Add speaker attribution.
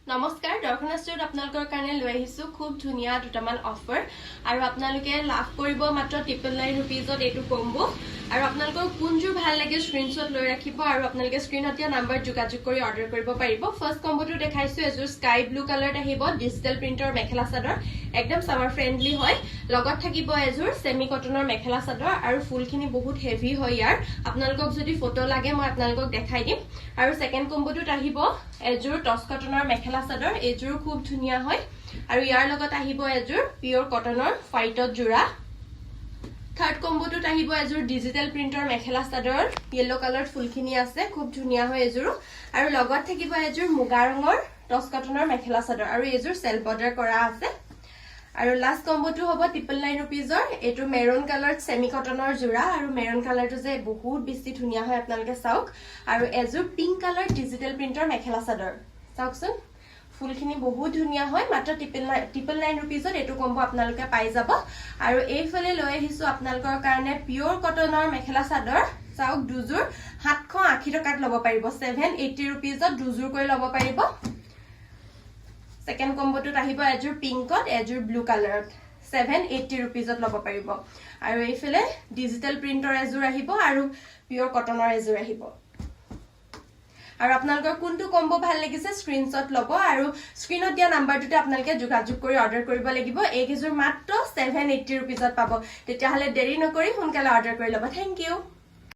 Speaker 1: নমস্কাৰ দৰ্শনাৰ্থীসকল আপোনালোকৰ কাৰণে লৈ আহিছো খুব ধুনিয়া দুটামান অফাৰ আৰু আপোনালোকে লাভ কৰিব মাত্ৰ 999 रुपीजত এটো কম্বো আৰু আপোনালোকৰ কোনজোৰ ভাল লাগে স্ক্ৰিনশ্বট লৈ ৰাখিব আৰু আপোনালোকে স্ক্ৰিনত দিয়া নম্বৰ যোগাযোগ কৰি অৰ্ডাৰ কৰিব পাৰিব ফাৰ্স্ট কম্বোটো দেখাইছো এজোৰ স্কাই ব্লু কালাৰত আহিব ডিজিটেল প্ৰিন্টৰ মেখেলা চাদৰ একদম সামাৰ ফ্ৰেন্ডলি হয় লগত থাকিব এজোৰ সেমি কটনৰ মেখেলা চাদৰ আৰু ফুলখিনি বহুত হেভি হয় ইয়াৰ আপোনালোকক যদি ফটো লাগে মই আপোনালোকক দেখাই দিম আৰু সেকেন্ড কম্বোটোত আহিব এজোৰ টস কটনৰ মেখেলা চাদৰ এজোৰ খুব ধুনিয়া হয় আৰু ইয়াৰ লগত আহিব এজোৰ পিওৰ কটনৰ ফাইটত জোৰা থাৰ্ড কম্বোটোত আহিব এজোৰ digital প্ৰিন্টৰ mekhela chador yellow colour ফুলখিনি আছে খুব ধুনিয়া হয় এজোৰ আৰু লগত থাকিব এজোৰ মুগা ৰঙৰ টস কটনৰ মেখেলা চাদৰ আৰু এজোৰ সেলফ বৰ্ডাৰ কৰা আছে আৰু লাষ্ট কম্বোটো হ'ব 999 रुपीजৰ এটো মেৰুন কালাৰ সেমি কটনৰ জোৰা আৰু মেৰুন কালাৰটো যে বহুত বেছি ধুনিয়া হয় আপোনালোকে চাওক আৰু এজোৰ pink colour digital প্ৰিন্টৰ mekhela chador চাওকচোন ফুলখিনি বহুত ধুনিয়া হয় মাত্ৰ 999 रुपीजত এটো কম্বো আপোনালোকে পাই যাব আৰু এইফালে লৈ আহিছো আপোনালোকৰ কাৰণে পিওৰ কটনৰ মেখেলা চাদৰ চাওক দুজোৰ 780 টকাত লব পাৰিব 780 रुपीजত দুজোৰ কৰি লব পাৰিব সেকেন্ড কম্বোটোত আহিব এজোৰ পিংকত এজোৰ ব্লু কালাৰত 780 रुपीजত লব পাৰিব আৰু এইফালে ডিজিটেল প্ৰিন্টৰ এজোৰ আহিব আৰু পিওৰ কটনৰ এজোৰ আহিব আৰু আপোনালোকৰ কোনটো কম্বো ভাল লাগিছে স্ক্ৰিনশ্বট লব আৰু স্ক্ৰিনত দিয়া নম্বৰটোতে আপোনালোকে যোগাযোগ কৰি অৰ্ডাৰ কৰিব লাগিব এইকেজোৰ মাত্ৰ 780 रुपीजত পাব তেতিয়া হলে দেৰি নকৰি সোনকালে অৰ্ডাৰ কৰি লব থ্যাংক ইউ